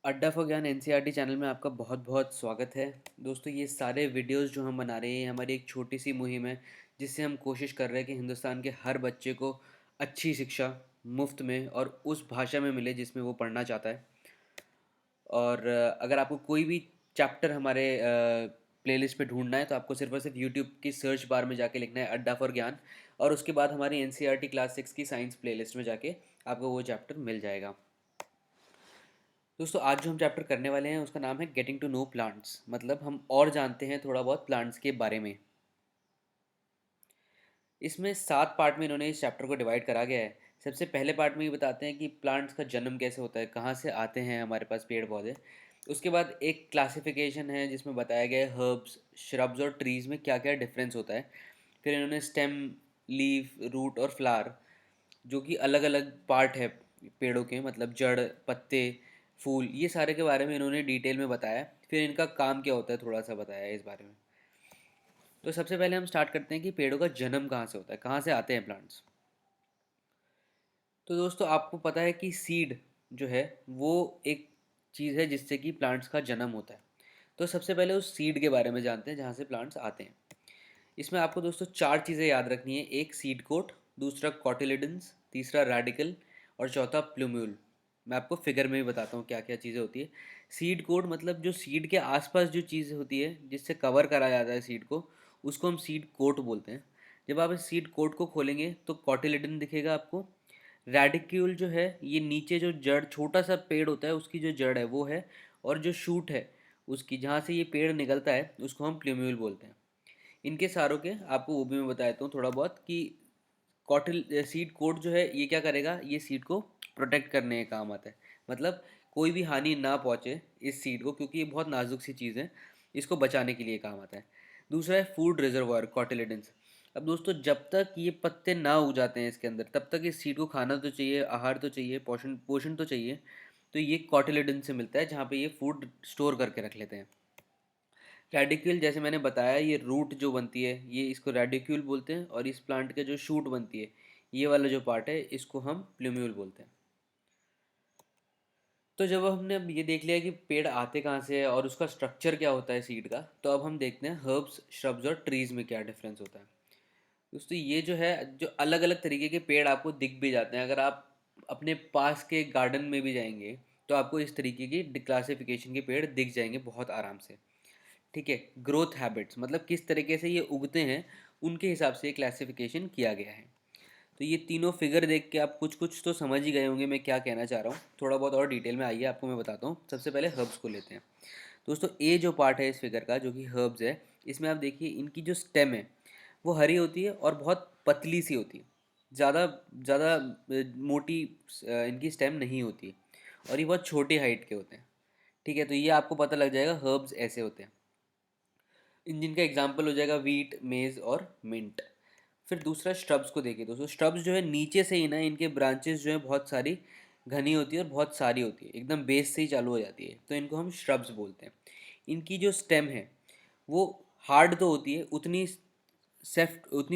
अड्डा फॉर ज्ञान NCERT channel में आपका बहुत बहुत स्वागत है। दोस्तों, ये सारे वीडियोस जो हम बना रहे हैं, ये हमारी एक छोटी सी मुहिम है जिससे हम कोशिश कर रहे हैं कि हिंदुस्तान के हर बच्चे को अच्छी शिक्षा मुफ्त में और उस भाषा में मिले जिसमें वो पढ़ना चाहता है। और अगर आपको कोई भी चैप्टर हमारे प्लेलिस्ट पे ढूंढना है तो आपको सिर्फ और सिर्फ यूट्यूब की सर्च बार में जाके लिखना है अड्डा फॉर ज्ञान, और उसके बाद हमारी एनसीईआरटी क्लास 6 की साइंस प्लेलिस्ट में जाके आपको वो चैप्टर मिल जाएगा। दोस्तों, आज जो हम चैप्टर करने वाले हैं उसका नाम है गेटिंग टू नो प्लांट्स, मतलब हम और जानते हैं थोड़ा बहुत प्लांट्स के बारे में। इसमें 7 पार्ट में इन्होंने इस चैप्टर को डिवाइड करा गया है। सबसे पहले पार्ट में ये बताते हैं कि प्लांट्स का जन्म कैसे होता है, कहाँ से आते हैं हमारे पास पेड़ पौधे। उसके बाद एक क्लासिफिकेशन है जिसमें बताया गया है हर्ब्स, श्रब्स और ट्रीज़ में क्या क्या डिफरेंस होता है। फिर इन्होंने स्टेम, लीफ, रूट और फ्लावर, जो कि अलग अलग पार्ट है पेड़ों के, मतलब जड़, पत्ते, फूल, ये सारे के बारे में इन्होंने डिटेल में बताया। फिर इनका काम क्या होता है थोड़ा सा बताया है इस बारे में। तो सबसे पहले हम स्टार्ट करते हैं कि पेड़ों का जन्म कहाँ से होता है, कहाँ से आते हैं प्लांट्स। तो दोस्तों, आपको पता है कि सीड जो है वो एक चीज़ है जिससे कि प्लांट्स का जन्म होता है। तो सबसे पहले उस सीड के बारे में जानते हैं जहाँ से प्लांट्स आते हैं। इसमें आपको दोस्तों 4 चीज़ें याद रखनी है। एक सीड कोट, दूसरा कॉटिलिडन्स, तीसरा रेडिकल और चौथा प्लूम्यूल। मैं आपको फिगर में भी बताता हूँ क्या क्या चीज़ें होती है। सीड कोट मतलब जो सीड के आसपास जो चीज़ होती है जिससे कवर करा जाता है सीड को, उसको हम सीड कोट बोलते हैं। जब आप इस सीड कोट को खोलेंगे तो कॉटिलिडन दिखेगा आपको। रेडिक्यूल जो है ये नीचे जो जड़, छोटा सा पेड़ होता है उसकी जो जड़ है वो है, और जो शूट है उसकी, जहाँ से ये पेड़ निकलता है, उसको हम प्लूम्यूल बोलते हैं। इनके सारों के आपको वो भी मैं बता देता हूँ थोड़ा बहुत कि कॉटिल सीड कोट जो है ये क्या करेगा, ये सीड को प्रोटेक्ट करने का काम आता है। मतलब कोई भी हानि ना पहुँचे इस सीड को, क्योंकि ये बहुत नाजुक सी चीज़ है, इसको बचाने के लिए काम आता है। दूसरा है फूड रिजर्वायर, कॉटिलिडन्स। अब दोस्तों, जब तक ये पत्ते ना उग जाते हैं इसके अंदर, तब तक इस सीड को खाना तो चाहिए, आहार तो चाहिए, पोषण पोषण तो चाहिए। तो ये कॉटिलिडन से मिलता है जहाँ पे ये फूड स्टोर करके रख लेते हैं। रेडिक्यूल, जैसे मैंने बताया, ये रूट जो बनती है ये इसको रेडिक्यूल बोलते हैं, और इस प्लांट के जो शूट बनती है, ये वाला जो पार्ट है, इसको हम प्लूम्यूल बोलते हैं। तो जब हमने अब ये देख लिया कि पेड़ आते कहाँ से है और उसका स्ट्रक्चर क्या होता है सीड का, तो अब हम देखते हैं हर्ब्स, श्रब्स और ट्रीज में क्या डिफरेंस होता है। दोस्तों, ये जो है, जो अलग अलग तरीके के पेड़ आपको दिख भी जाते हैं, अगर आप अपने पास के गार्डन में भी जाएंगे तो आपको इस तरीके की क्लासिफिकेशन के पेड़ दिख जाएंगे बहुत आराम से। ठीक है। ग्रोथ हैबिट्स मतलब किस तरीके से ये उगते हैं, उनके हिसाब से क्लासिफिकेशन किया गया है। तो ये तीनों फिगर देख के आप कुछ कुछ तो समझ ही गए होंगे मैं क्या कहना चाह रहा हूँ। थोड़ा बहुत और डिटेल में आइए आपको मैं बताता हूँ। सबसे पहले हर्ब्स को लेते हैं। दोस्तों, ए जो पार्ट है इस फिगर का, जो कि हर्ब्स है, इसमें आप देखिए इनकी जो स्टेम है वो हरी होती है और बहुत पतली सी होती है। ज़्यादा ज़्यादा मोटी इनकी स्टेम नहीं होती, और ये बहुत छोटी हाइट के होते हैं। ठीक है, तो ये आपको पता लग जाएगा हर्ब्स ऐसे होते हैं। इन जिनका एग्जाम्पल हो जाएगा वीट, मेज और मिंट। फिर दूसरा स्ट्रब्स को देखिए दोस्तों। स्ट्रब्स जो है नीचे से ही ना, इनके ब्रांचेस जो है बहुत सारी घनी होती है और बहुत सारी होती है, एकदम बेस से ही चालू हो जाती है, तो इनको हम श्रब्स बोलते हैं। इनकी जो स्टेम है वो हार्ड तो होती है, उतनी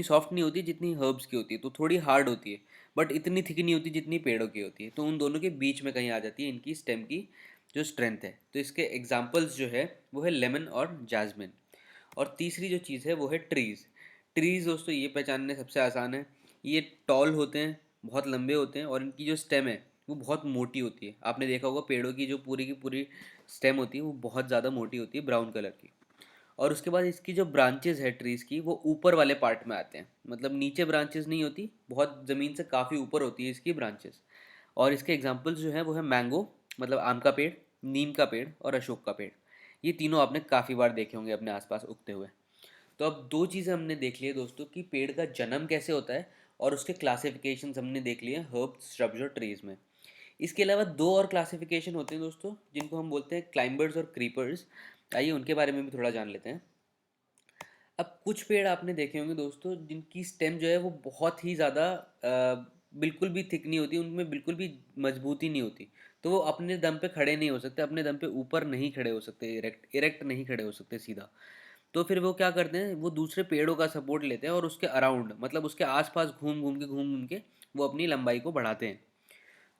सॉफ्ट नहीं होती जितनी हर्ब्स की होती है, तो थोड़ी हार्ड होती है, बट इतनी थिक नहीं होती जितनी पेड़ों की होती है। तो उन दोनों के बीच में कहीं आ जाती है इनकी स्टेम की जो स्ट्रेंथ है। तो इसके एग्जाम्पल्स जो है वो है लेमन और जाजमिन। और तीसरी जो चीज़ है वो है ट्रीज़। ट्रीज़ दोस्तों, ये पहचानने सबसे आसान है। ये टॉल होते हैं, बहुत लंबे होते हैं, और इनकी जो स्टेम है वो बहुत मोटी होती है। आपने देखा होगा पेड़ों की पूरी स्टेम होती है वो बहुत ज़्यादा मोटी होती है, ब्राउन कलर की। और उसके बाद इसकी जो ब्रांचेज है ट्रीज़ की, वो ऊपर वाले पार्ट में आते हैं, मतलब नीचे ब्रांचेज नहीं होती, बहुत ज़मीन से काफ़ी ऊपर होती है इसकी ब्रांचेस। और इसके एग्जाम्पल्स जो है वो है मैंगो, मतलब आम का पेड़, नीम का पेड़ और अशोक का पेड़। ये तीनों आपने काफ़ी बार देखे होंगे अपने आसपास उगते हुए। तो अब दो चीज़ें हमने देख ली है दोस्तों कि पेड़ का जन्म कैसे होता है, और उसके क्लासिफिकेशन हमने देख लिए हर्ब्स, श्रब्स और ट्रीज में। इसके अलावा दो और क्लासिफिकेशन होते हैं दोस्तों जिनको हम बोलते हैं क्लाइंबर्स और क्रीपर्स। आइए उनके बारे में भी थोड़ा जान लेते हैं। अब कुछ पेड़ आपने देखे होंगे दोस्तों जिनकी स्टेम जो है वो बहुत ही ज़्यादा बिल्कुल भी थिक नहीं होती, उनमें बिल्कुल भी मजबूती नहीं होती। तो वो अपने दम पे खड़े नहीं हो सकते, अपने दम पे ऊपर नहीं खड़े हो सकते, इरेक्ट इरेक्ट नहीं खड़े हो सकते सीधा। तो फिर वो क्या करते हैं, वो दूसरे पेड़ों का सपोर्ट लेते हैं और उसके अराउंड, मतलब उसके आसपास घूम घूम के वो अपनी लंबाई को बढ़ाते हैं।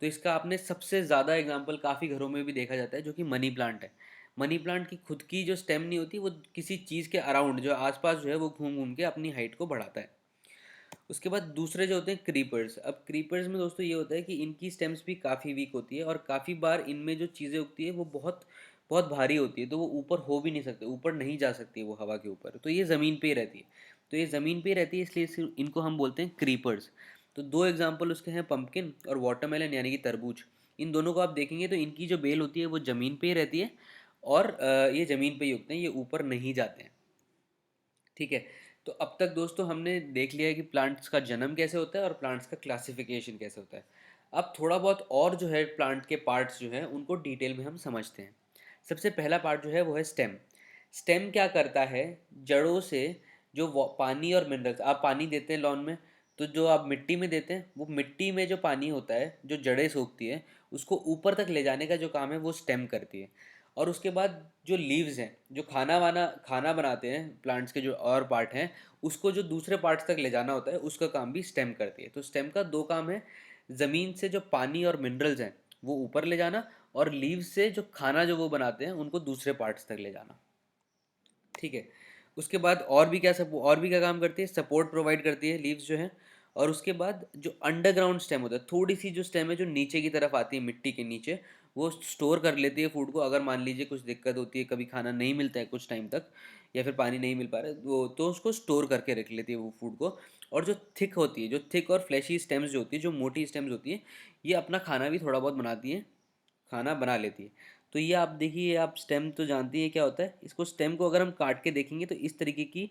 तो इसका आपने सबसे ज़्यादा एग्जांपल काफ़ी घरों में भी देखा जाता है, जो कि मनी प्लांट है। मनी प्लांट की खुद की जो स्टेम नहीं होती, वो किसी चीज़ के अराउंड जो आसपास जो है वो घूम घूम के अपनी हाइट को बढ़ाता है। उसके बाद दूसरे जो होते हैं क्रीपर्स। अब क्रीपर्स में दोस्तों ये होता है कि इनकी स्टेम्स भी काफ़ी वीक होती है, और काफ़ी बार इनमें जो चीज़ें उगती है वो बहुत बहुत भारी होती है, तो वो ऊपर हो भी नहीं सकते, ऊपर नहीं जा सकती है वो हवा के ऊपर, तो ये ज़मीन पे ही रहती है। तो ये ज़मीन पे ही रहती है, इसलिए इनको हम बोलते हैं क्रीपर्स। तो दो एग्जाम्पल उसके हैं, पंपकिन और वाटरमेलन यानी कि तरबूज। इन दोनों को आप देखेंगे तो इनकी जो बेल होती है वो ज़मीन पे ही रहती है, और ये ज़मीन पे ही उगते हैं, ये ऊपर नहीं जाते हैं। ठीक है। तो अब तक दोस्तों हमने देख लिया है कि प्लांट्स का जन्म कैसे होता है और प्लांट्स का क्लासिफिकेशन कैसे होता है। अब थोड़ा बहुत और जो है प्लांट के पार्ट्स जो हैं उनको डिटेल में हम समझते हैं। सबसे पहला पार्ट जो है वो है स्टेम। स्टेम क्या करता है, जड़ों से जो पानी और मिनरल्स आप पानी देते हैं लॉन में, तो जो आप मिट्टी में देते हैं, वो मिट्टी में जो पानी होता है जो जड़ें सोखती है, उसको ऊपर तक ले जाने का जो काम है वो स्टेम करती है। और उसके बाद जो लीव्स हैं, जो खाना बनाते हैं प्लांट्स के जो और पार्ट हैं, उसको जो दूसरे पार्ट्स तक ले जाना होता है, उसका काम भी स्टेम करती है। तो स्टेम का दो काम है, ज़मीन से जो पानी और मिनरल्स हैं वो ऊपर ले जाना, और लीव्स से जो खाना जो वो बनाते हैं उनको दूसरे पार्ट्स तक ले जाना। ठीक है। उसके बाद और भी क्या काम करती है, सपोर्ट प्रोवाइड करती है लीव्स जो है। और उसके बाद जो अंडरग्राउंड स्टेम होता है, थोड़ी सी जो स्टेम है जो नीचे की तरफ आती है मिट्टी के नीचे, वो स्टोर कर लेती है फूड को। अगर मान लीजिए कुछ दिक्कत होती है, कभी खाना नहीं मिलता है कुछ टाइम तक, या फिर पानी नहीं मिल पा रहा है, वो तो उसको स्टोर करके रख लेती है वो फूड को। और जो थिक होती है, जो थिक और फ्लैशी स्टेम्स जो होती है, जो मोटी स्टेम्स होती है, ये अपना खाना भी थोड़ा बहुत बनाती है, खाना बना लेती है। तो ये आप देखिए, आप स्टेम तो जानती है क्या होता है। इसको स्टेम को अगर हम काट के देखेंगे तो इस तरीके की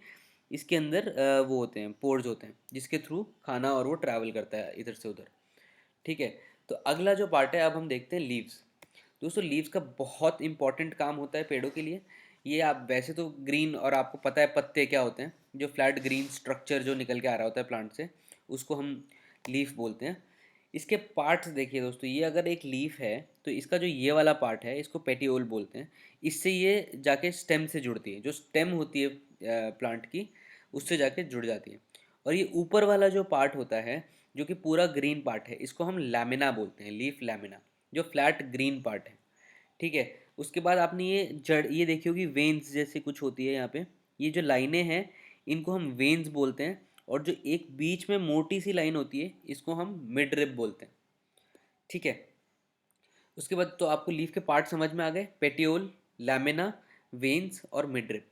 इसके अंदर वो होते हैं, पोर्स होते हैं, जिसके थ्रू खाना और वो ट्रैवल करता है इधर से उधर। ठीक है। तो अगला जो पार्ट है, अब हम देखते हैं लीव्स। दोस्तों लीव्स का बहुत इंपॉर्टेंट काम होता है पेड़ों के लिए। ये आप वैसे तो ग्रीन, और आपको पता है पत्ते क्या होते हैं, जो फ्लैट ग्रीन स्ट्रक्चर जो निकल के आ रहा होता है प्लांट से, उसको हम लीफ बोलते हैं। इसके पार्ट्स देखिए दोस्तों, ये अगर एक लीफ है तो इसका जो ये वाला पार्ट है इसको पेटियोल बोलते हैं। इससे ये जाके स्टेम से जुड़ती है, जो स्टेम होती है प्लांट की, उससे जाके जुड़ जाती है। और ये ऊपर वाला जो पार्ट होता है, जो कि पूरा ग्रीन पार्ट है, इसको हम लैमिना बोलते हैं, लीफ लैमिना, जो फ्लैट ग्रीन पार्ट है। ठीक है। उसके बाद आपने ये जड़ ये देखी होगी, वेन्स जैसे कुछ होती है यहाँ पे, ये जो लाइनें हैं इनको हम वेन्स बोलते हैं। और जो एक बीच में मोटी सी लाइन होती है, इसको हम मिड रिब बोलते हैं। ठीक है। उसके बाद तो आपको लीफ के पार्ट समझ में आ गए, पेटियोल, लैमिना, वेन्स और मिड रिब।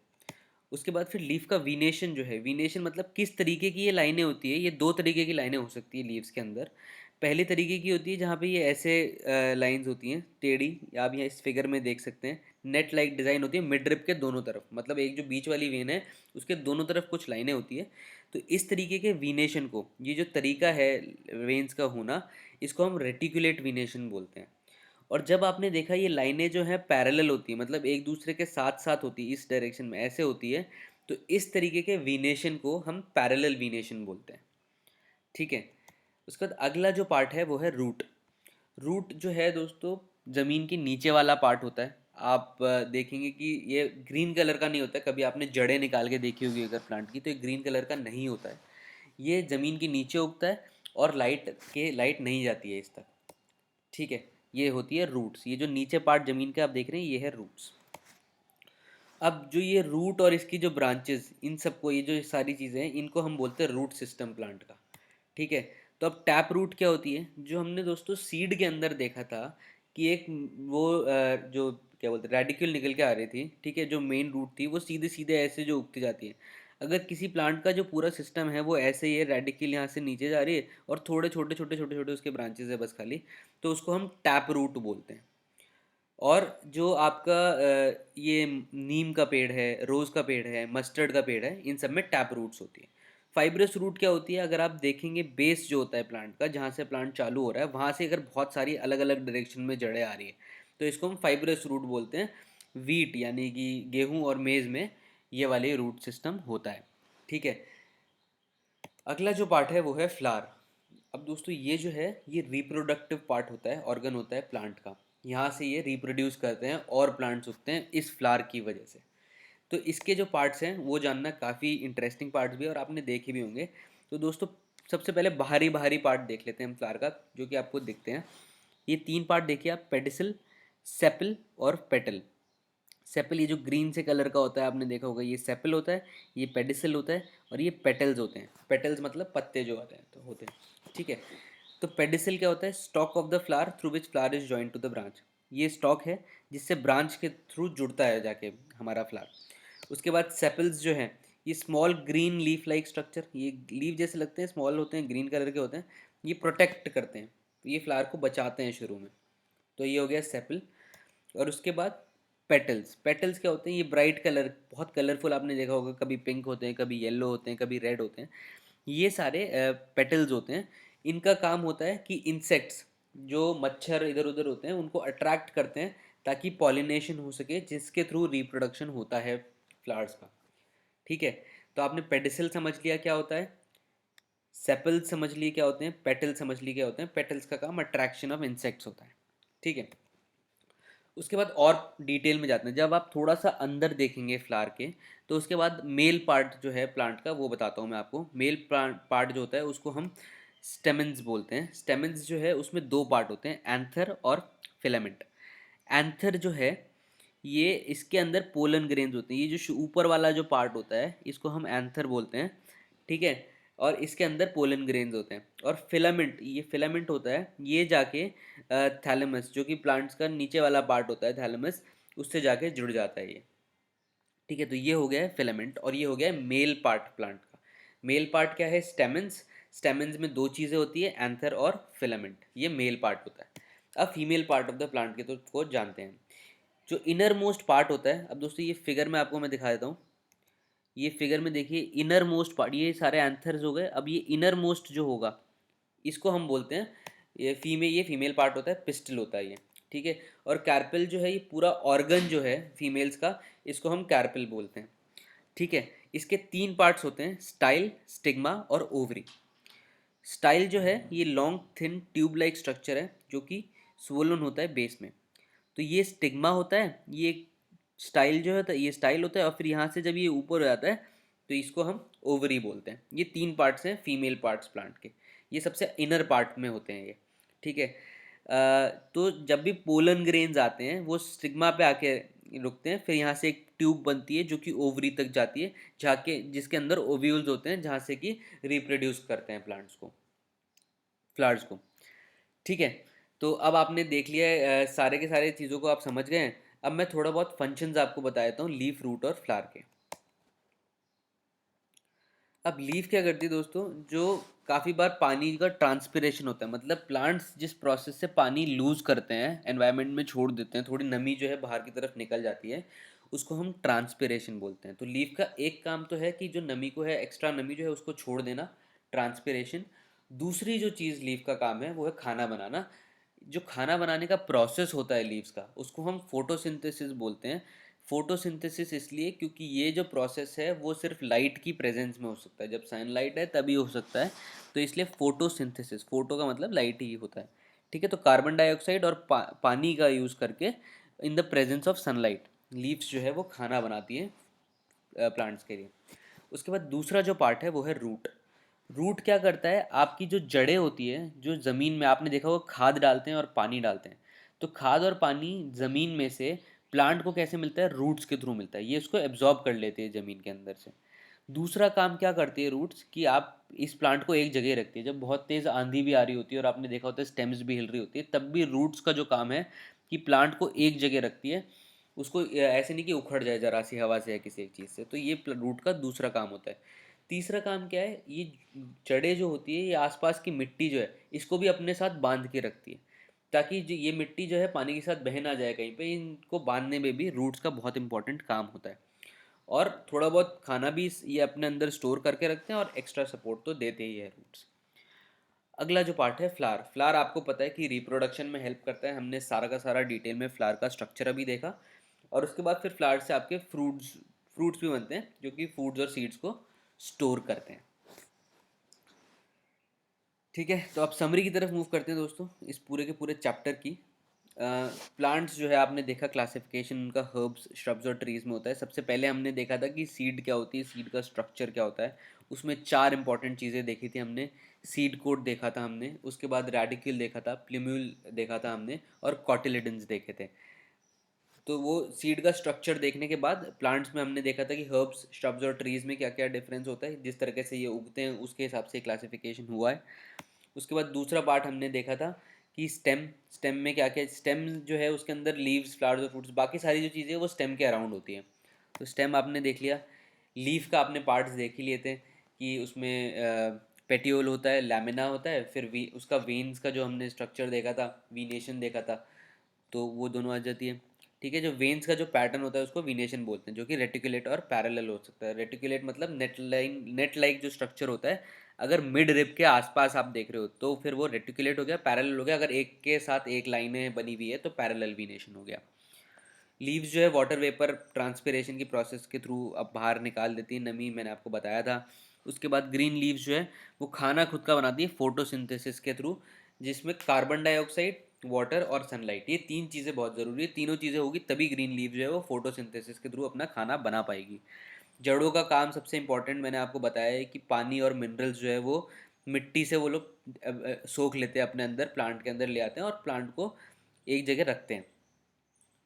उसके बाद फिर लीफ का वीनेशन जो है, वीनेशन मतलब किस तरीके की ये लाइनें होती है। ये दो तरीके की लाइनें हो सकती है लीव्स के अंदर। पहली तरीके की होती है जहाँ पे ये ऐसे लाइंस होती हैं टेढ़ी, या आप यहाँ इस फिगर में देख सकते हैं, नेट लाइक डिज़ाइन होती है मिड रिप के दोनों तरफ, मतलब एक जो बीच वाली वेन है उसके दोनों तरफ कुछ लाइनें होती है। तो इस तरीके के वीनेशन को, ये जो तरीका है वेन्स का होना, इसको हम रेटिकुलेट वीनेशन बोलते हैं। और जब आपने देखा ये लाइनें जो हैं पैरेलल होती है, मतलब एक दूसरे के साथ साथ होती है, इस डायरेक्शन में ऐसे होती है, तो इस तरीके के वीनेशन को हम पैरेलल वीनेशन बोलते हैं। ठीक है। उसके बाद अगला जो पार्ट है वो है रूट। रूट जो है दोस्तों, ज़मीन के नीचे वाला पार्ट होता है। आप देखेंगे कि ये ग्रीन कलर का नहीं होता है। कभी आपने जड़ें निकाल के देखी होगी अगर प्लांट की, तो ये ग्रीन कलर का नहीं होता है। ये ज़मीन के नीचे उगता है, और लाइट नहीं जाती है इस तक। ठीक है। ये होती है रूट्स। ये जो नीचे पार्ट ज़मीन का आप देख रहे हैं, ये है रूट्स। अब जो ये रूट और इसकी जो ब्रांचेस, इन सबको, ये जो सारी चीज़ें हैं, इनको हम बोलते हैं रूट सिस्टम प्लांट का। ठीक है। तो अब टैप रूट क्या होती है, जो हमने दोस्तों सीड के अंदर देखा था कि एक वो जो क्या बोलते हैं रेडिक्यूल निकल के आ रही थी। ठीक है। जो मेन रूट थी वो सीधे सीधे ऐसे जो उगती जाती है। अगर किसी प्लांट का जो पूरा सिस्टम है वो ऐसे ही है, रेडिक्यूल यहाँ से नीचे जा रही है और थोड़े छोटे छोटे छोटे छोटे उसके ब्रांचेस है बस खाली, तो उसको हम टैप रूट बोलते हैं। और जो आपका ये नीम का पेड़ है, रोज़ का पेड़ है, मस्टर्ड का पेड़ है, इन सब में टैप रूट्स होती है। फाइब्रस रूट क्या होती है, अगर आप देखेंगे बेस जो होता है प्लांट का, जहाँ से प्लांट चालू हो रहा है, वहाँ से अगर बहुत सारी अलग अलग डायरेक्शन में जड़ें आ रही है, तो इसको हम फाइब्रस रूट बोलते हैं। वीट यानी कि गेहूँ और मेज़ में ये वाले रूट सिस्टम होता है। ठीक है। अगला जो पार्ट है वो है फ्लावर। अब दोस्तों ये जो है, ये रिप्रोडक्टिव पार्ट होता है, ऑर्गन होता है प्लांट का। यहाँ से ये रिप्रोड्यूस करते हैं और प्लांट्स उगते हैं इस फ्लावर की वजह से। तो इसके जो पार्ट्स हैं वो जानना काफ़ी इंटरेस्टिंग पार्ट्स भी है, और आपने देखे भी होंगे। तो दोस्तों सबसे पहले बाहरी बाहरी पार्ट देख लेते हैं हम फ्लावर का, जो कि आपको दिखते हैं। ये 3 पार्ट देखिए आप, पेडिसल, सेपल और पेटल। सेपल ये जो ग्रीन से कलर का होता है, आपने देखा होगा, ये सेपल होता है, ये पेडिसल होता है, और ये पेटल्स होते हैं। पेटल्स मतलब पत्ते जो होते हैं, तो होते हैं, ठीक है। तो पेडिसल क्या होता है? Stalk of the flower through which flower is joint to the branch. ये स्टॉक है जिससे ब्रांच के थ्रू जुड़ता है जाके हमारा फ्लावर। उसके बाद सेपल्स जो है, ये small green leaf like structure, ये लीफ जैसे लगते हैं, स्मॉल होते हैं, ग्रीन कलर के होते हैं, ये प्रोटेक्ट करते हैं, तो ये फ्लावर को बचाते हैं शुरू में। तो ये हो गया सेपल। और उसके बाद पेटल्स। पेटल्स क्या होते हैं? ये ब्राइट कलर, बहुत कलरफुल, आपने देखा होगा, कभी पिंक होते हैं, कभी येलो होते हैं, कभी रेड होते हैं, ये सारे पेटल्स होते हैं। इनका काम होता है कि इंसेक्ट्स, जो मच्छर इधर उधर होते हैं, उनको अट्रैक्ट करते हैं ताकि पॉलिनेशन हो सके, जिसके थ्रू रिप्रोडक्शन होता है फ्लावर्स का, ठीक है। तो आपने पेडिसल समझ लिया क्या होता है, सेपल समझ लिए क्या होते हैं, पेटल समझ लिए क्या होते हैं। पेटल्स का काम अट्रैक्शन ऑफ इंसेक्ट्स होता है, ठीक है। उसके बाद और डिटेल में जाते हैं, जब आप थोड़ा सा अंदर देखेंगे फ्लावर के, तो उसके बाद मेल पार्ट जो है प्लांट का, वो बताता हूँ मैं आपको। मेल पार्ट जो होता है उसको हम स्टेमेंस बोलते हैं। स्टेमेंस जो है उसमें दो पार्ट होते हैं, एंथर और फिलामेंट। एंथर जो है, ये इसके अंदर पोलन ग्रेन्स होते हैं, ये जो ऊपर वाला जो पार्ट होता है इसको हम एंथर बोलते हैं, ठीक है। और इसके अंदर पोलन ग्रेन्स होते हैं। और फिलामेंट, ये फिलामेंट होता है, ये जाके थैलेमस, जो कि प्लांट्स का नीचे वाला पार्ट होता है, थैलेमस, उससे जाके जुड़ जाता है ये, ठीक है। तो ये हो गया है फिलामेंट, और ये हो गया है मेल पार्ट प्लांट का। मेल पार्ट क्या है? स्टेमेंस। स्टेमेंस में दो चीज़ें होती है, एंथर और फिलामेंट, ये मेल पार्ट होता है। अब female part of the plant के तो को जानते हैं। जो इनर मोस्ट पार्ट होता है, अब दोस्तों ये फिगर में आपको मैं दिखा देता हूँ। ये फिगर में देखिए, इनर मोस्ट पार्ट, ये सारे एंथर्स हो गए। अब ये इनर मोस्ट जो होगा, इसको हम बोलते हैं, ये फीमेल पार्ट होता है, पिस्टल होता है ये, ठीक है। और कार्पेल जो है, ये पूरा ऑर्गन जो है फीमेल्स का, इसको हम कार्पेल बोलते हैं, ठीक है। इसके तीन पार्ट्स होते हैं, स्टाइल, स्टिग्मा और ओवरी। स्टाइल जो है, ये long thin tube like structure है जो कि स्वोलन होता है बेस में। तो ये स्टिग्मा होता है, ये स्टाइल जो है, तो ये स्टाइल होता है, और फिर यहाँ से जब ये ऊपर हो जाता है तो इसको हम ओवरी बोलते हैं। ये तीन पार्ट्स हैं फीमेल पार्ट्स प्लांट के, ये सबसे इनर पार्ट में होते हैं ये, ठीक है। तो जब भी पोलन ग्रेन्स आते हैं वो स्टिग्मा पे आके रुकते हैं, फिर यहाँ से एक ट्यूब बनती है जो कि ओवरी तक जाती है, जहाँ के जिसके अंदर ओव्यूल्स होते हैं, जहाँ से कि रिप्रोड्यूस करते हैं प्लांट्स को, फ्लावर्स को, ठीक है। तो अब आपने देख लिया है, सारे के सारे चीज़ों को आप समझ गए हैं। अब मैं थोड़ा बहुत फंक्शंस आपको बता देता हूँ लीफ, रूट और फ्लावर के। अब लीफ क्या करती है दोस्तों, जो काफ़ी बार पानी का ट्रांसपिरेशन होता है, मतलब प्लांट्स जिस प्रोसेस से पानी लूज करते हैं, एनवायरनमेंट में छोड़ देते हैं, थोड़ी नमी जो है बाहर की तरफ निकल जाती है, उसको हम ट्रांसपिरेशन बोलते हैं। तो लीफ का एक काम तो है कि जो नमी को है, एक्स्ट्रा नमी जो है उसको छोड़ देना, ट्रांसपिरेशन। दूसरी जो चीज़ लीफ का काम है वो है खाना बनाना। जो खाना बनाने का प्रोसेस होता है लीव्स का, उसको हम फोटोसिंथेसिस बोलते हैं। फोटोसिंथेसिस इसलिए क्योंकि ये जो प्रोसेस है वो सिर्फ लाइट की प्रेजेंस में हो सकता है, जब सनलाइट है तभी हो सकता है। तो इसलिए फोटोसिंथेसिस, फोटो का मतलब लाइट ही होता है, ठीक है। तो कार्बन डाइऑक्साइड और पानी का यूज़ करके, in the presence of sunlight, leaves जो है वो खाना बनाती है प्लांट्स के लिए। उसके बाद दूसरा जो पार्ट है वो है रूट। रूट क्या करता है, आपकी जो जड़ें होती है, जो ज़मीन में, आपने देखा होगा खाद डालते हैं और पानी डालते हैं, तो खाद और पानी ज़मीन में से प्लांट को कैसे मिलता है? रूट्स के थ्रू मिलता है, ये इसको एब्जॉर्ब कर लेते हैं ज़मीन के अंदर से। दूसरा काम क्या करती है रूट्स, कि आप इस प्लांट को एक जगह रखती है, जब बहुत तेज़ आंधी भी आ रही होती है और आपने देखा होता है स्टेम्स भी हिल रही होती है, तब भी रूट्स का जो काम है कि प्लांट को एक जगह रखती है, उसको ऐसे नहीं कि उखड़ जाए जरा सी हवा से या किसी एक चीज़ से। तो ये रूट का दूसरा काम होता है। तीसरा काम क्या है, ये जड़ें जो होती है, ये आसपास की मिट्टी जो है इसको भी अपने साथ बांध के रखती है, ताकि जो ये मिट्टी जो है पानी के साथ बह ना जाए कहीं पे, इनको बांधने में भी रूट्स का बहुत इंपॉर्टेंट काम होता है। और थोड़ा बहुत खाना भी ये अपने अंदर स्टोर करके रखते हैं, और एक्स्ट्रा सपोर्ट तो देते ही है रूट्स। अगला जो पार्ट है फ्लावर। फ्लावर आपको पता है कि रिप्रोडक्शन में हेल्प करता है, हमने सारा का सारा डिटेल में फ्लावर का स्ट्रक्चर अभी देखा। और उसके बाद फिर फ्लावर से आपके फ्रूट्स फ्रूट्स भी बनते हैं, जो कि फूड्स और सीड्स को स्टोर करते हैं, ठीक है। तो अब समरी की तरफ मूव करते हैं दोस्तों, इस पूरे के पूरे चैप्टर की। प्लांट्स जो है, आपने देखा क्लासिफिकेशन उनका हर्ब्स, श्रब्स और ट्रीज में होता है। सबसे पहले हमने देखा था कि सीड क्या होती है, सीड का स्ट्रक्चर क्या होता है, उसमें 4 इंपॉर्टेंट चीज़ें देखी थी हमने। सीड कोट देखा था हमने, उसके बाद रेडिक्यूल देखा था, प्लूम्यूल देखा था हमने, और कॉटिलेडन्स देखे थे। तो वो सीड का स्ट्रक्चर देखने के बाद प्लांट्स में हमने देखा था कि हर्ब्स, श्रब्स और ट्रीज में क्या क्या डिफरेंस होता है, जिस तरीके से ये उगते हैं उसके हिसाब से क्लासिफिकेशन हुआ है। उसके बाद दूसरा पार्ट हमने देखा था कि स्टेम, स्टेम में क्या क्या, स्टेम जो है उसके अंदर लीव्स, फ्लावर्स और फ्रूट्स, बाकी सारी जो चीज़ें हैं वो स्टेम के अराउंड होती हैं। तो स्टेम आपने देख लिया। लीफ का आपने पार्ट्स देख ही लिए थे कि उसमें पेटियोल होता है, लैमिना होता है, फिर वी उसका वेन्स का जो हमने स्ट्रक्चर देखा था, वीनेशन देखा था, तो वो दोनों आ जाती है। ठीक है, जो वेन्स का जो पैटर्न होता है उसको वीनेशन बोलते हैं, जो कि रेटिकुलेट और पैरेलल हो सकता है। रेटिकुलेट मतलब नेट लाइक जो स्ट्रक्चर होता है, अगर मिड रिब के आसपास आप देख रहे हो तो फिर वो रेटिकुलेट हो गया, पैरेलल हो गया। अगर एक के साथ एक लाइनें बनी हुई है तो पैरेलल वीनेशन हो गया। लीव्स जो है वाटर वेपर ट्रांसपिरेशन की प्रोसेस के थ्रू अब बाहर निकाल देती है नमी, मैंने आपको बताया था। उसके बाद ग्रीन लीव्स जो है वो खाना खुद का बनाती है फोटोसिंथेसिस के थ्रू, जिसमें कार्बन डाइऑक्साइड, वाटर और सनलाइट, ये 3 चीज़ें बहुत ज़रूरी है। तीनों चीज़ें होगी तभी ग्रीन लीव जो है वो फोटोसिंथेसिस के थ्रू अपना खाना बना पाएगी। जड़ों का काम सबसे इंपॉर्टेंट मैंने आपको बताया है कि पानी और मिनरल्स जो है वो मिट्टी से वो लोग सोख लेते हैं अपने अंदर, प्लांट के अंदर ले आते हैं और प्लांट को एक जगह रखते हैं।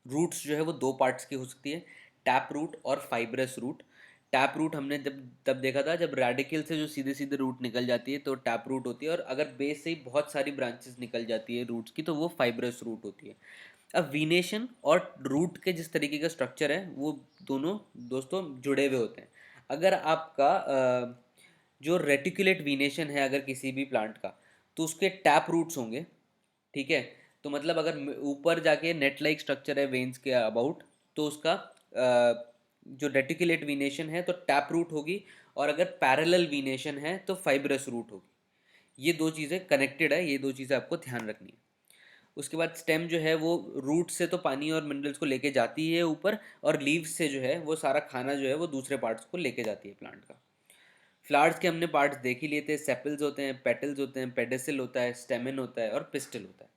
रूट्स जो है वो 2 पार्ट्स की हो सकती है, टैप रूट और फाइब्रस रूट। टैप रूट हमने जब तब देखा था जब रेडिकल से जो सीधे सीधे रूट निकल जाती है तो टैप रूट होती है, और अगर बेस से ही बहुत सारी ब्रांचेस निकल जाती है रूट्स की तो वो फाइब्रस रूट होती है। अब वीनेशन और रूट के जिस तरीके का स्ट्रक्चर है वो दोनों दोस्तों जुड़े हुए होते हैं। अगर आपका जो रेटिकुलेट वीनेशन है अगर किसी भी प्लांट का, तो उसके टैप रूट्स होंगे। ठीक है, तो मतलब अगर ऊपर जाके नेट लाइक स्ट्रक्चर है वेन्स के अबाउट, तो उसका जो रेटिकुलेट वीनेशन है तो टैप रूट होगी, और अगर पैरेलल वीनेशन है तो फाइब्रस रूट होगी। ये दो चीज़ें कनेक्टेड है, ये दो चीज़ें आपको ध्यान रखनी है। उसके बाद स्टेम जो है वो रूट से तो पानी और मिनरल्स को लेके जाती है ऊपर, और लीव्स से जो है वो सारा खाना जो है वो दूसरे पार्ट्स को लेके जाती है प्लांट का। फ्लावर्स के हमने पार्ट्स देख ही लिए थे, सेपल्स होते हैं, पेटल्स होते हैं, पेडिसिल होता है, स्टेमन होता है और पिस्टल होता है।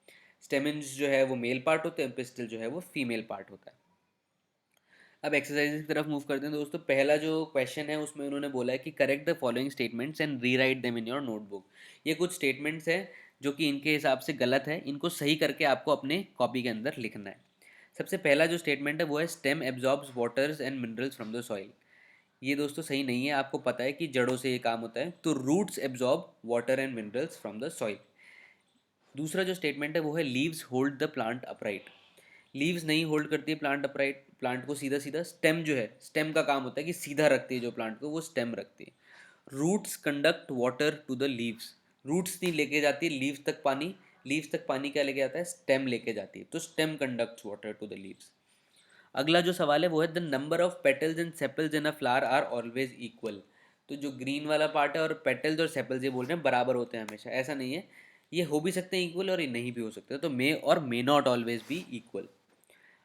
स्टेमन्स जो है वो मेल पार्ट होते हैं, पिस्टल जो है वो फीमेल पार्ट होता है। अब एक्सरसाइज की तरफ मूव करते हैं दोस्तों। पहला जो क्वेश्चन है उसमें उन्होंने बोला है कि correct the following statements and rewrite them in your notebook. ये कुछ स्टेटमेंट्स हैं जो कि इनके हिसाब से गलत है, इनको सही करके आपको अपने कॉपी के अंदर लिखना है। सबसे पहला जो स्टेटमेंट है वो है stem absorbs waters and minerals from the soil. ये दोस्तों सही नहीं है, आपको पता है कि जड़ों से ये काम होता है, तो roots absorb water and minerals from the soil. दूसरा जो स्टेटमेंट है वो है leaves hold the plant upright. Leaves नहीं होल्ड करती है प्लांट अपराइट, प्लांट को सीधा सीधा। स्टेम जो है, स्टेम का काम होता है कि सीधा रखती है जो प्लांट को, वो स्टेम रखती है। Roots conduct water to the leaves. Roots नहीं लेके जाती लीव्स तक पानी, लीव्स तक पानी क्या लेके जाता है, स्टेम लेके जाती है, तो stem conducts water to the leaves. अगला जो सवाल है वो है the number of petals and sepals in a flower are always equal. तो जो ग्रीन वाला पार्ट है और पेटल्स और सेपल्स ये बोल रहे हैं बराबर होते हैं हमेशा, ऐसा नहीं है। ये हो भी सकते हैं इक्वल और ये नहीं भी हो सकते, तो मे और may not always be equal.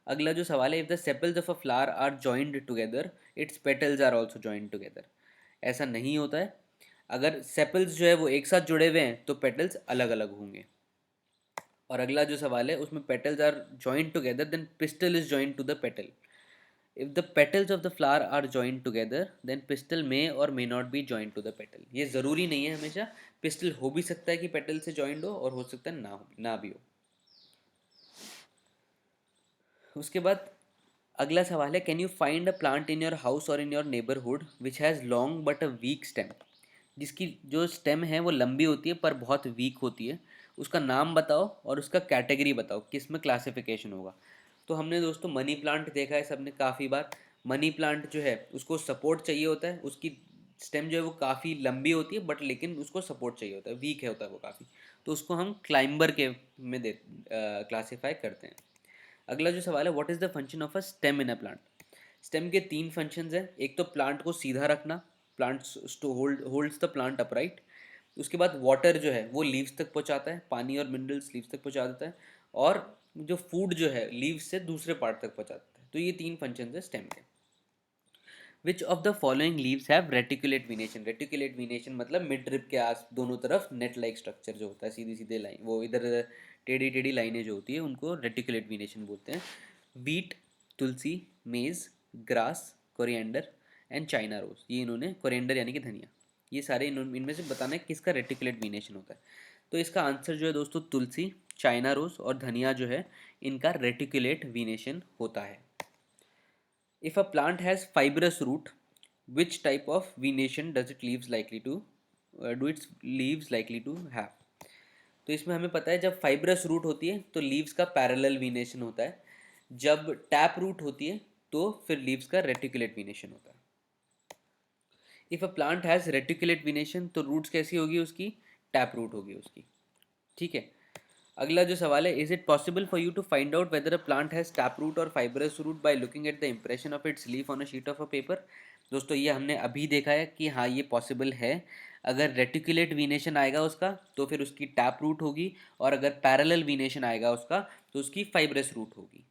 अगला जो सवाल है, if the sepals of a flower are joined together its petals are also joined together. ऐसा नहीं होता है, अगर सेपल्स जो है वो एक साथ जुड़े हुए हैं तो पेटल्स अलग अलग होंगे। और अगला जो सवाल है उसमें petals are joined together then pistil is joined to the petal. If the petals of the flower are joined together then pistil may और may not be joined to the petal. ये ज़रूरी नहीं है हमेशा, पिस्टल हो भी सकता है कि पेटल से जॉइंड हो, और हो सकता है ना भी हो। उसके बाद अगला सवाल है, can you find a plant in your house और in your neighbourhood which has long but a weak stem. जिसकी जो स्टेम है वो लंबी होती है पर बहुत वीक होती है, उसका नाम बताओ और उसका कैटेगरी बताओ, किस में क्लासिफिकेशन होगा। तो हमने दोस्तों मनी प्लांट देखा है सबने काफ़ी बार। मनी प्लांट जो है उसको सपोर्ट चाहिए होता है, उसकी स्टेम जो है वो काफ़ी लंबी होती है बट लेकिन उसको सपोर्ट चाहिए होता है, वीक है होता है वो काफ़ी, तो उसको हम क्लाइंबर के में दे क्लासीफाई करते हैं। अगला जो सवाल है, what is the function of a stem in a plant. Stem के 3 फंक्शंस हैं, एक तो प्लांट को सीधा रखना, plant holds the plant upright. उसके बाद वाटर जो है वो लीव्स तक पहुंचाता है, पानी और मिनरल्स लीव्स तक पहुंचा देता है, और जो फूड जो है लीव्स से दूसरे पार्ट तक पहुंचाता है। तो ये 3 फंक्शंस है स्टेम के। Which of the following leaves have reticulate venation. Reticulate venation मतलब मिड रिब के आस दोनों तरफ नेट लाइक स्ट्रक्चर जो होता है, सीधी सीधे लाइन, वो इधर टेढ़ी टेढ़ी लाइनें जो होती है उनको रेटिकुलेट वीनेशन बोलते हैं। Wheat, tulsi, maize, grass, coriander and China rose, ये इन्होंने, कोरिएंडर यानी कि धनिया, ये सारे इनमें से बताना है किसका रेटिकुलेट वीनेशन होता है। तो इसका आंसर जो है दोस्तों तुलसी, चाइना रोज और धनिया जो है इनका रेटिकुलेट वीनेशन होता है। If a plant has fibrous root, which type of venation does it leaves likely to do its leaves likely to have. तो इसमें हमें पता है जब फाइब्रस रूट होती है तो लीव्स का पैरेलल वीनेशन होता है, जब टैप रूट होती है तो फिर लीव्स का रेटिकुलेट वीनेशन होता है। If a plant has reticulate venation तो रूट्स कैसी होगी उसकी, टैप रूट होगी उसकी। ठीक है, अगला जो सवाल है, is it possible for you to find out whether a plant has tap root और fibrous root by looking at the impression of its leaf on a sheet of a paper. दोस्तों ये हमने अभी देखा है कि हाँ ये पॉसिबल है। अगर रेटिकुलेट वीनेशन आएगा उसका तो फिर उसकी टैप रूट होगी, और अगर पैरेलल वीनेशन आएगा उसका तो उसकी फाइब्रस रूट होगी।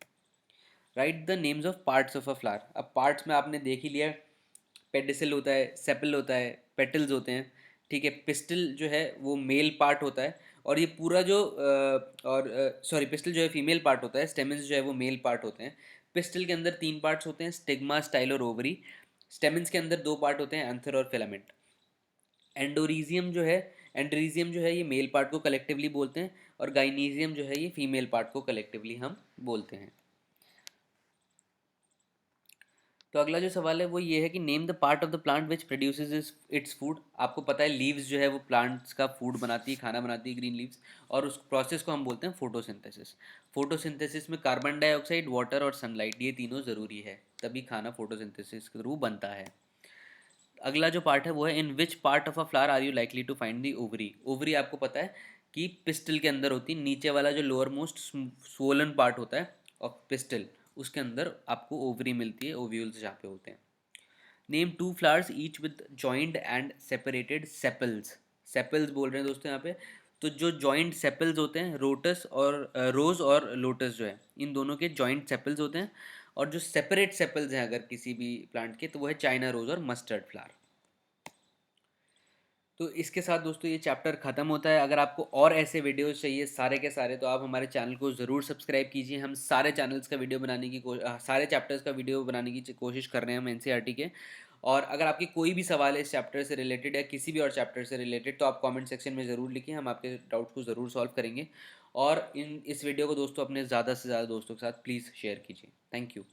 Right the names of parts of a flower. अब पार्ट्स में आपने देख ही लिया, पेडिसल होता है, सेपल होता है, पेटल्स होते हैं। ठीक है, पिस्टल जो है वो मेल पार्ट होता है, और ये पूरा जो और सॉरी पिस्टल जो है फीमेल पार्ट होता है, स्टेमन्स जो है वो मेल पार्ट होते हैं। पिस्टल के अंदर 3 पार्ट्स होते हैं, स्टिग्मा, स्टाइल और ओवरी। स्टेमन्स के अंदर 2 पार्ट होते हैं, एंथर और फिलामेंट। एंडोरीजियम जो है ये मेल पार्ट को कलेक्टिवली बोलते हैं, और गाइनीजियम जो है ये फीमेल पार्ट को कलेक्टिवली हम बोलते हैं। तो अगला जो सवाल है वो ये है कि name the part of the plant which produces its food. आपको पता है लीव्स जो है वो प्लांट्स का फूड बनाती है, खाना बनाती है, ग्रीन लीव्स, और उस प्रोसेस को हम बोलते हैं फोटोसिंथेसिस। फोटोसिंथेसिस में कार्बन डाइऑक्साइड, वाटर और सनलाइट ये तीनों ज़रूरी है, तभी खाना फोटोसिंथेसिस के थ्रू बनता है। अगला जो पार्ट है वो है, in which part of a flower are you likely to find the ovary. Ovary आपको पता है कि पिस्टल के अंदर होती है, नीचे वाला जो लोअर मोस्ट स्वोलन पार्ट होता है ऑफ पिस्टल, उसके अंदर आपको ओवरी मिलती है, ओव्यूल्स जहाँ पे होते हैं। Name 2 flowers each with joint and separated sepals. Sepals बोल रहे हैं दोस्तों यहाँ पे। तो जो जॉइंट सेपल्स होते हैं, रोटस और रोज और लोटस जो है इन दोनों के जॉइंट सेपल्स होते हैं, और जो सेपरेट सेपल्स हैं अगर किसी भी प्लांट के तो वो है चाइना रोज और मस्टर्ड फ्लावर। तो इसके साथ दोस्तों ये चैप्टर ख़त्म होता है। अगर आपको और ऐसे वीडियोस चाहिए सारे के सारे तो आप हमारे चैनल को ज़रूर सब्सक्राइब कीजिए। हम सारे चैनल्स का वीडियो बनाने की सारे चैप्टर्स का वीडियो बनाने की कोशिश कर रहे हैं हम एनसीईआरटी के। और अगर आपके कोई भी सवाल है इस चैप्टर से रिलेटेड या किसी भी और चैप्टर से रिलेटेड तो आप कमेंट सेक्शन में ज़रूर लिखिए, हम आपके डाउट्स को ज़रूर सॉल्व करेंगे। और इस वीडियो को दोस्तों अपने ज़्यादा से ज़्यादा दोस्तों के साथ प्लीज़ शेयर कीजिए। Thank you.